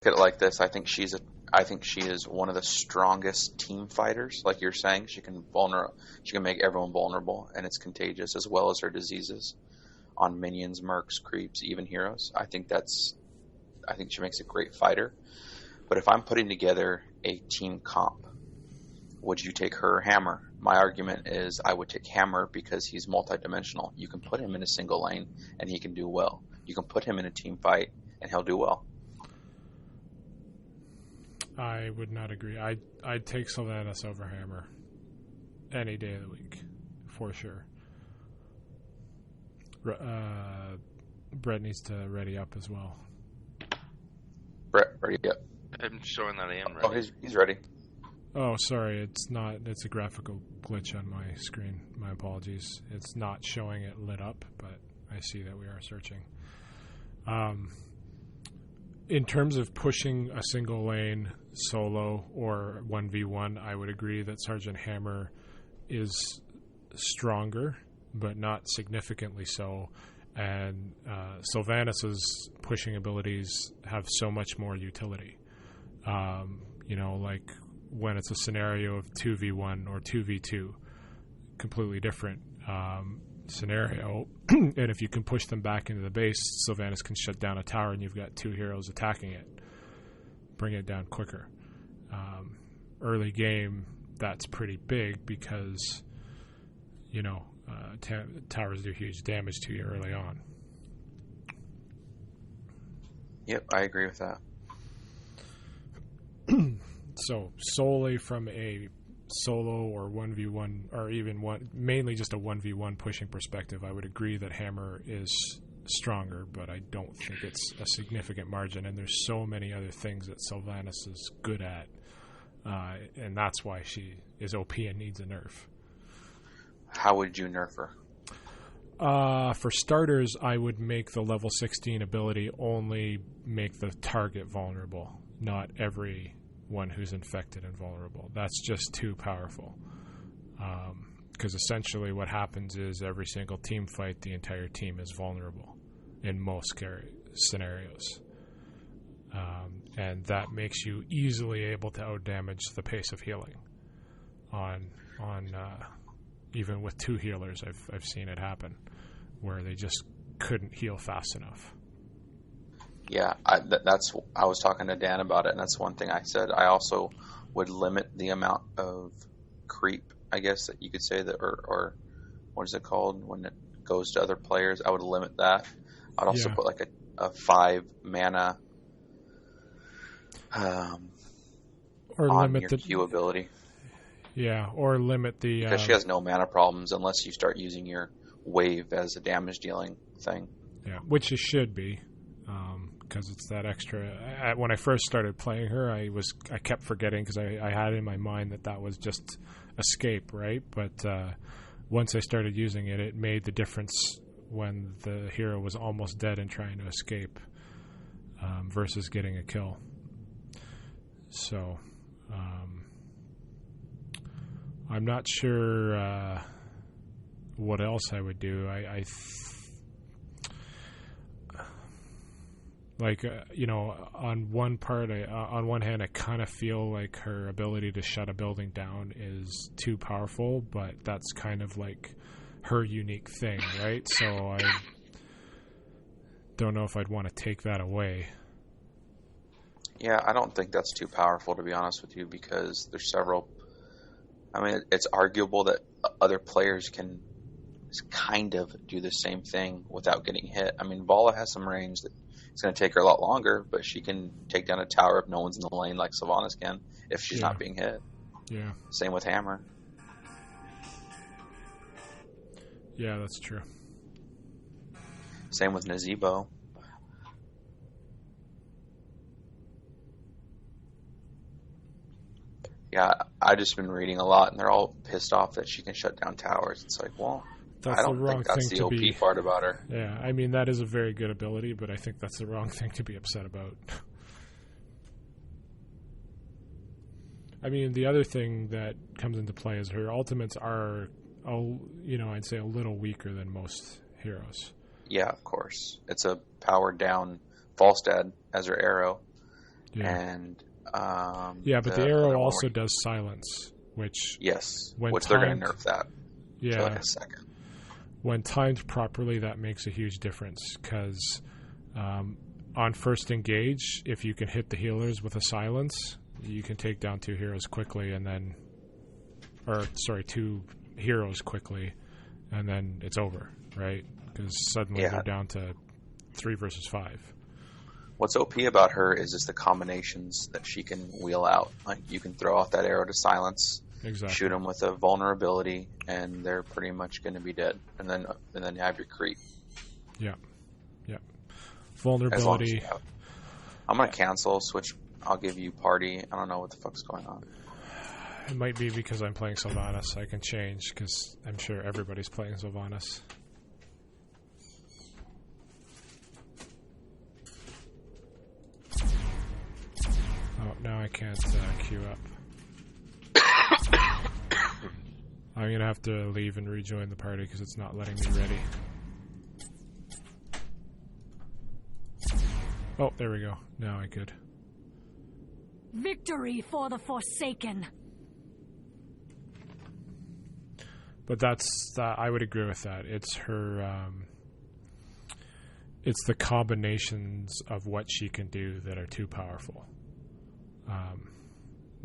at it like this. I think she is one of the strongest team fighters. Like you're saying, she can make everyone vulnerable, and it's contagious, as well as her diseases on minions, mercs, creeps, even heroes. I think she makes a great fighter. But if I'm putting together a team comp, would you take her or Hammer? My argument is I would take Hammer because he's multidimensional. You can put him in a single lane and he can do well. You can put him in a team fight and he'll do well. I would not agree. I'd take Sylvanas over Hammer any day of the week, for sure. Brett needs to ready up as well. Brett, ready up. I'm showing that I am ready. Oh, he's ready. Oh, sorry. It's not. It's a graphical glitch on my screen. My apologies. It's not showing it lit up, but I see that we are searching. In terms of pushing a single lane solo or 1v1, I would agree that Sergeant Hammer is stronger, but not significantly so. And Sylvanas' pushing abilities have so much more utility. Like when it's a scenario of 2v1 or 2v2, completely different scenario. And if you can push them back into the base, Sylvanas can shut down a tower and you've got two heroes attacking it. Bring it down quicker. Early game, that's pretty big because, towers do huge damage to you early on. Yep, I agree with that. So solely from a solo or 1v1 or even mainly just a 1v1 pushing perspective, I would agree that Hammer is stronger, but I don't think it's a significant margin, and there's so many other things that Sylvanas is good at, and that's why she is OP and needs a nerf. How would you nerf her? For starters, I would make the level 16 ability only make the target vulnerable, not everyone who's infected and vulnerable. That's just too powerful. Because essentially what happens is every single team fight, the entire team is vulnerable in most scenarios. And that makes you easily able to outdamage the pace of healing on even with two healers. I've seen it happen where they just couldn't heal fast enough. Yeah, I was talking to Dan about it, and that's one thing I said. I also would limit the amount of creep, I guess that you could say, that, or what is it called when it goes to other players. I would limit that. I'd also put like a 5 mana or on limit your the Q ability. Yeah, or limit the... Because she has no mana problems unless you start using your wave as a damage dealing thing. Yeah, which it should be, because it's that extra... When I first started playing her, I kept forgetting because I had in my mind that was just escape, right? But once I started using it, it made the difference when the hero was almost dead and trying to escape versus getting a kill. So... I'm not sure what else I would do. On one hand, I kind of feel like her ability to shut a building down is too powerful, but that's kind of like her unique thing, right? So I don't know if I'd want to take that away. Yeah, I don't think that's too powerful, to be honest with you, because there's several... I mean, it's arguable that other players can kind of do the same thing without getting hit. I mean, Vala has some range that it's going to take her a lot longer, but she can take down a tower if no one's in the lane like Sylvanas can if she's not being hit. Yeah. Same with Hammer. Yeah, that's true. Same with Nazebo. Yeah, I've just been reading a lot, and they're all pissed off that she can shut down towers. It's like, well, I don't think that's the OP part about her. Yeah, I mean, that is a very good ability, but I think that's the wrong thing to be upset about. I mean, the other thing that comes into play is her ultimates are, I'd say a little weaker than most heroes. Yeah, of course. It's a powered down Falstad as her arrow. Yeah. And Yeah, but the other arrow one also where does silence, which yes, when which they're going timed, to nerf that yeah, for like a second. when timed properly, that makes a huge difference because on first engage, if you can hit the healers with a silence, you can take down 2 heroes quickly, and then, 2 heroes quickly, and then it's over, right? Because suddenly Yeah. they're down to 3 versus 5. What's OP about her is just the combinations that she can wheel out. Like you can throw out that arrow to silence, Exactly. shoot them with a vulnerability, and they're pretty much going to be dead. And then you have your creep. Yeah. As long as Vulnerability. you have. I'm going to cancel, switch. I'll give you party. I don't know what the fuck's going on. It might be because I'm playing Sylvanas. I can change because I'm sure everybody's playing Sylvanas. Oh, now I can't queue up. I'm going to have to leave and rejoin the party because it's not letting me ready. Oh, there we go. Now I could. Victory for the Forsaken. But I would agree with that. It's her, it's the combinations of what she can do that are too powerful.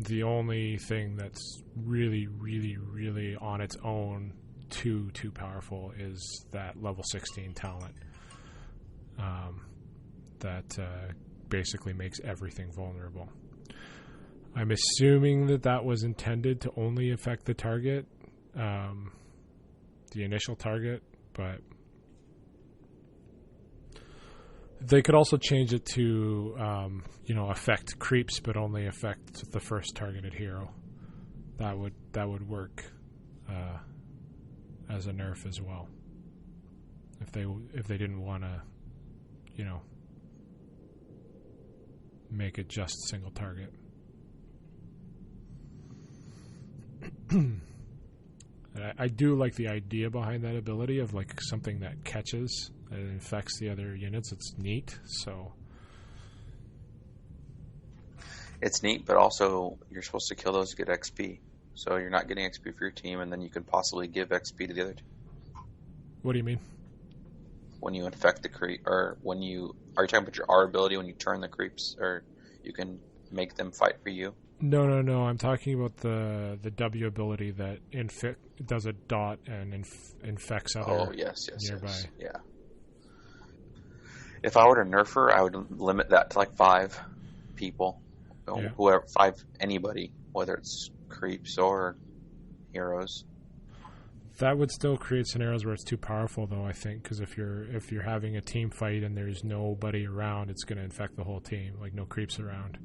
The only thing that's really, really, really on its own too powerful is that level 16 talent. That basically makes everything vulnerable. I'm assuming that was intended to only affect the target, the initial target, but they could also change it to, affect creeps, but only affect the first targeted hero. That would work as a nerf as well. If they didn't want to, make it just single target. I do like the idea behind that ability of like something that catches and infects the other units. It's neat. So It's neat, but also you're supposed to kill those to get XP. So you're not getting XP for your team, and then you can possibly give XP to the other team. what do you mean? When you infect the creep, or are you talking about your R ability when you turn the creeps, or you can make them fight for you? No. I'm talking about the W ability that does a dot and infects other yes, nearby. yes, yeah. If I were to nerf her, I would limit that to like 5 people, whoever, 5 anybody, whether it's creeps or heroes. That would still create scenarios where it's too powerful, though. I think because if you're having a team fight and there's nobody around, it's going to infect the whole team. Like no creeps around.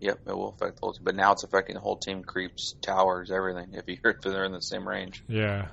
Yep, it will affect the whole team. But now it's affecting the whole team, creeps, towers, everything, if they're in the same range. Yeah.